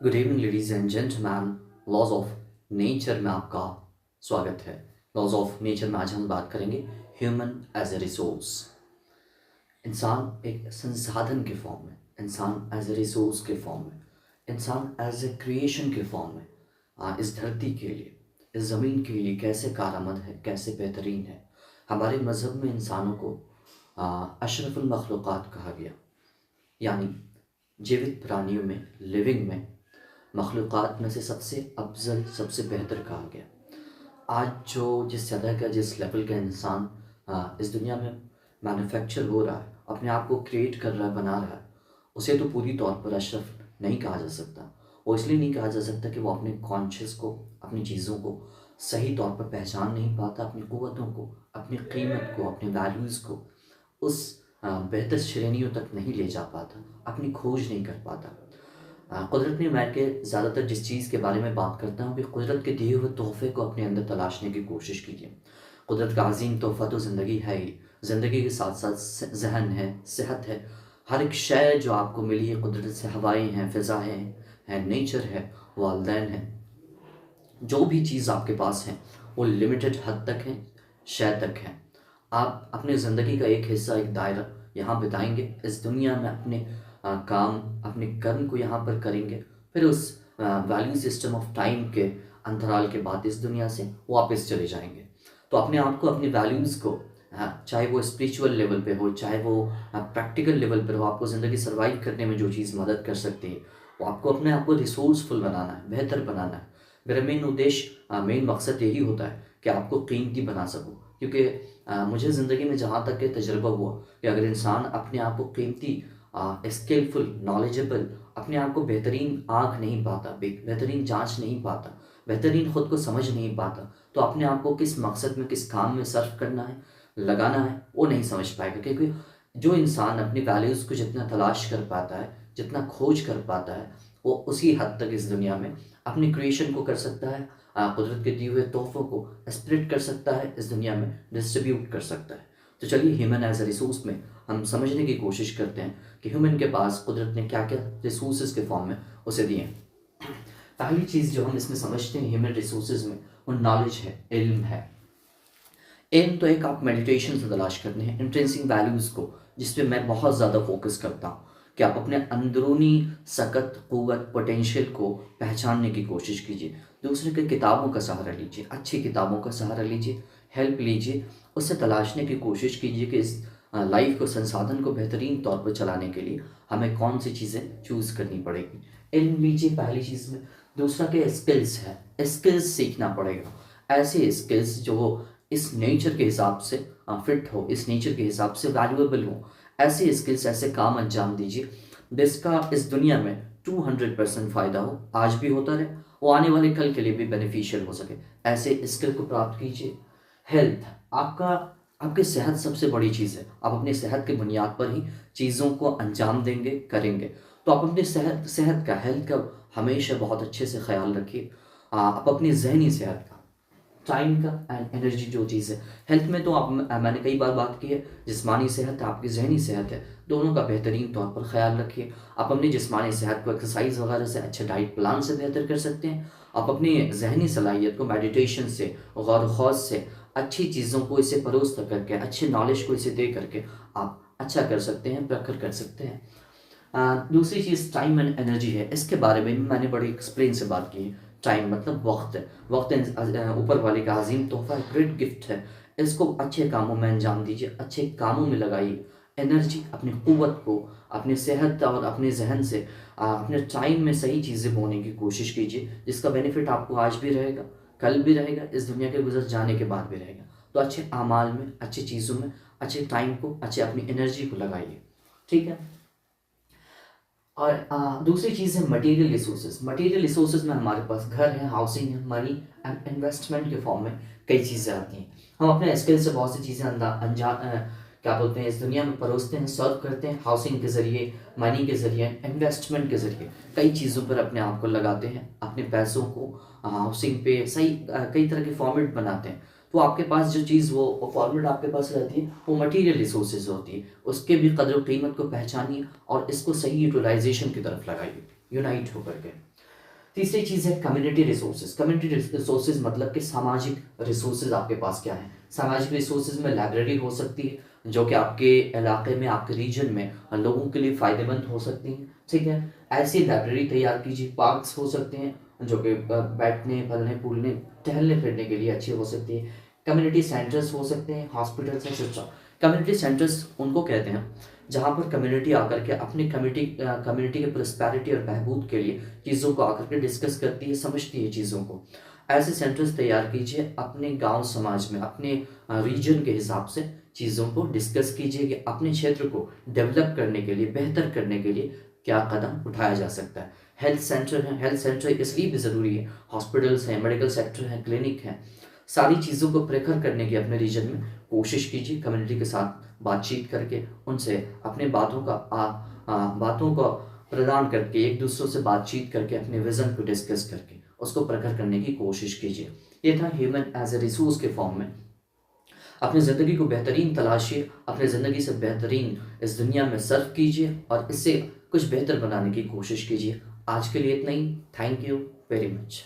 Good evening ladies and gentleman. Laws of nature में आपका स्वागत है। लॉज ऑफ नेचर में आज हम बात करेंगे ह्यूमन एज ए रिसोर्स। इंसान एक संसाधन के फॉर्म में, इंसान एज ए रिसोर्स के फॉर्म में, इंसान एज ए क्रिएशन के फॉर्म में इस धरती के लिए, इस ज़मीन के लिए कैसे कारआमद है, कैसे बेहतरीन है। हमारे मज़हब में इंसानों को अशरफुल मखलूक़ात कहा गया, यानी जीवित प्राणियों में, लिविंग में, मखलूक़ात में से सबसे अफजल, सबसे बेहतर कहा गया। आज जो जिस सतह का, जिस लेवल का इंसान इस दुनिया में मैन्युफैक्चर हो रहा है, अपने आप को क्रिएट कर रहा है, बना रहा है, उसे तो पूरी तौर पर अशरफ नहीं कहा जा सकता। वो इसलिए नहीं कहा जा सकता कि वो अपने कॉन्शियस को, अपनी चीज़ों को सही तौर पर पहचान नहीं पाता, अपनी क़ुव्वतों को, अपनी कीमत को, अपने वैल्यूज़ को उस बेहतर श्रेणियों तक नहीं ले जा पाता, अपनी खोज नहीं कर पाता। कुदरत ने, मैं के ज़्यादातर जिस चीज़ के बारे में बात करता हूँ कि कुदरत के दिए हुए तोहफ़े को अपने अंदर तलाशने की कोशिश कीजिए। कुदरत का अज़ीम तोहफ़ा तो ज़िंदगी है ही। ज़िंदगी के साथ साथ ज़हन है, सेहत है, हर एक शय जो आपको मिली है कुदरत से, हवाएं हैं, फ़िज़ाएँ हैं, नेचर है, वालदैन है। जो भी चीज़ आपके पास है वो लिमिटेड हद तक है, शय तक है। आप अपनी ज़िंदगी का एक हिस्सा, एक दायरा यहाँ बिताएंगे इस दुनिया में, अपने काम, अपने कर्म को यहाँ पर करेंगे, फिर उस वैल्यू सिस्टम ऑफ टाइम के अंतराल के बाद इस दुनिया से वापस चले जाएंगे। तो अपने आप को, अपनी वैल्यूज़ को, चाहे वो स्पिरिचुअल लेवल पे हो, चाहे वो प्रैक्टिकल लेवल पर हो, आपको ज़िंदगी सर्वाइव करने में जो चीज़ मदद कर सकती है, वो आपको अपने आप को रिसोर्सफुल बनाना है, बेहतर बनाना है। मेरा मेन उद्देश्य, मेन मकसद यही होता है कि आपको कीमती बना सकूं। क्योंकि मुझे ज़िंदगी में जहाँ तक के तजुर्बा हुआ कि अगर इंसान अपने आप को कीमती, स्किलफुल, नॉलेजेबल, अपने आप को बेहतरीन आँख नहीं पाता, बेहतरीन जांच नहीं पाता, बेहतरीन ख़ुद को समझ नहीं पाता, तो अपने आप को किस मकसद में, किस काम में सर्व करना है, लगाना है, वो नहीं समझ पाएगा। क्योंकि जो इंसान अपनी वैल्यूज़ को जितना तलाश कर पाता है, जितना खोज कर पाता है, वो उसी हद तक इस दुनिया में अपनी क्रिएशन को कर सकता है, कुदरत के दिए हुए तोहफ़ों को स्प्रेड कर सकता है, इस दुनिया में डिस्ट्रीब्यूट कर सकता है। तो चलिए, ह्यूमन एज ए रिसोर्स में हम समझने की कोशिश करते हैं कि ह्यूमन के पास कुदरत ने क्या क्या रिसोर्सेज के फॉर्म में उसे दिए हैं। पहली चीज़ जो हम इसमें समझते हैं ह्यूमन रिसोर्सेज में, वो नॉलेज है, इल्म है। इल्म तो एक आप मेडिटेशन से तलाश करते हैं, इंट्रेंसिक वैल्यूज़ को, जिस पे मैं बहुत ज़्यादा फोकस करता हूँ कि आप अपने अंदरूनी सकत, क़ुव्वत, पोटेंशियल को पहचानने की कोशिश कीजिए। दूसरे के किताबों का सहारा लीजिए, अच्छी किताबों का सहारा लीजिए, हेल्प लीजिए, उससे तलाशने की कोशिश कीजिए कि इस लाइफ को, संसाधन को बेहतरीन तौर पर चलाने के लिए हमें कौन सी चीज़ें चूज़ करनी पड़ेगी। इल्म लीजिए पहली चीज़ में। दूसरा के स्किल्स है, स्किल्स सीखना पड़ेगा। ऐसे स्किल्स जो इस नेचर के हिसाब से फिट हो, इस नेचर के हिसाब से वैल्यूएबल हो। ऐसे स्किल्स, ऐसे काम अंजाम दीजिए जिसका इस दुनिया में 200% फ़ायदा हो, आज भी होता रहे, वो आने वाले कल के लिए भी बेनिफिशियल हो सके। ऐसे स्किल को प्राप्त कीजिए। हेल्थ, आपका आपकी सेहत सबसे बड़ी चीज़ है। आप अपनी सेहत की बुनियाद पर ही चीज़ों को अंजाम देंगे, करेंगे। तो आप अपनी सेहत का, हेल्थ का हमेशा बहुत अच्छे से ख्याल रखिए। आप अपनी जहनी सेहत का, टाइम का एंड एनर्जी जो चीज़ है, हेल्थ में तो आप, मैंने कई बार बात की है, जिस्मानी सेहत है, आपकी जहनी सेहत है, दोनों का बेहतरीन तौर पर ख्याल रखिए। आप अपनी जिस्मानी सेहत को एक्सरसाइज वगैरह से, अच्छे डाइट प्लान से बेहतर कर सकते हैं। आप अपनी जहनी सलाहियत को मेडिटेशन से, गौर ख़ौज़ से, अच्छी चीज़ों को इसे परोस करके, अच्छे नॉलेज को इसे दे करके आप अच्छा कर सकते हैं, प्रखर कर सकते हैं। दूसरी चीज़ टाइम एंड एनर्जी है। इसके बारे में भी मैंने बड़ी एक्सप्लेन से बात की है। टाइम मतलब वक्त है। वक्त ऊपर वाले का अजीम तोहफा है, ग्रेट गिफ्ट है। इसको अच्छे कामों में अंजाम दीजिए, अच्छे कामों में लगाइए एनर्जी, अपनी क़ुव्वत को, अपनी सेहत और अपने जहन से, अपने टाइम में सही चीज़ें बोने की कोशिश कीजिए, जिसका बेनिफिट आपको आज भी रहेगा, कल भी रहेगा, इस दुनिया के गुजर जाने के बाद भी रहेगा। तो अच्छे अमाल में, अच्छी चीज़ों में, अच्छे टाइम को, अच्छे अपनी एनर्जी को लगाइए। ठीक है। और दूसरी चीज़ है मटेरियल रिसोर्सेज। मटेरियल रिसोर्सेज में हमारे पास घर है, हाउसिंग है, मनी एंड इन्वेस्टमेंट के फॉर्म में कई चीज़ें आती हैं। हम अपने स्किल से बहुत सी चीज़ें क्या बोलते हैं, इस दुनिया में परोसते हैं, सर्व करते हैं, हाउसिंग के ज़रिए, मनी के ज़रिए, इन्वेस्टमेंट के ज़रिए कई चीज़ों पर अपने आप को लगाते हैं, अपने पैसों को हाउसिंग पे सही कई तरह के फॉर्मेट बनाते हैं। तो आपके पास जो चीज़, वो फॉर्मेट आपके पास रहती है, वो मटेरियल रिसोर्सेज होती है। उसके भी कदर कीमत को पहचानिए और इसको सही यूटिलाइजेशन की तरफ लगाइए, यूनाइट होकर के। तीसरी चीज़ है कम्युनिटी रिसोर्सेज। कम्युनिटी रिसोर्सेज मतलब कि सामाजिक रिसोर्सेज आपके पास क्या है। सामाजिक रिसोर्सेज में लाइब्रेरी हो सकती है जो कि आपके इलाके में, आपके रीजन में लोगों के लिए फ़ायदेमंद हो सकती हैं, ठीक है। ऐसी लाइब्रेरी तैयार कीजिए। पार्क्स हो सकते हैं जो कि बैठने, फलने फूलने, टहलने फिरने के लिए अच्छी हो सकती है। कम्युनिटी सेंटर्स हो सकते हैं, हॉस्पिटल्स हैं, शिक्षा। कम्युनिटी सेंटर्स उनको कहते हैं जहाँ पर कम्युनिटी आकर के अपनी कम्युनिटी के प्रॉस्पेरिटी और बहबूद के लिए चीज़ों को आकर के डिस्कस करती है, समझती है चीज़ों को। ऐसे सेंटर्स तैयार कीजिए अपने गांव समाज में, अपने रीजन के हिसाब से चीज़ों को डिस्कस कीजिए कि अपने क्षेत्र को डेवलप करने के लिए, बेहतर करने के लिए क्या कदम उठाया जा सकता है। हेल्थ सेंटर है, हेल्थ सेंटर इसलिए भी ज़रूरी है। हॉस्पिटल्स हैं, मेडिकल सेक्टर है, क्लिनिक है। सारी चीज़ों को प्रेफर करने की अपने रीजन में कोशिश कीजिए। कम्युनिटी के साथ बातचीत करके उनसे अपने बातों को प्रदान करके, एक दूसरों से बातचीत करके, अपने विज़न को डिस्कस करके उसको प्रखर करने की कोशिश कीजिए। ये था ह्यूमन एज ए रिसोर्स के फॉर्म में। अपनी ज़िंदगी को बेहतरीन तलाशिए, अपनी ज़िंदगी से बेहतरीन इस दुनिया में सर्व कीजिए और इससे कुछ बेहतर बनाने की कोशिश कीजिए। आज के लिए इतना ही। Thank you very much.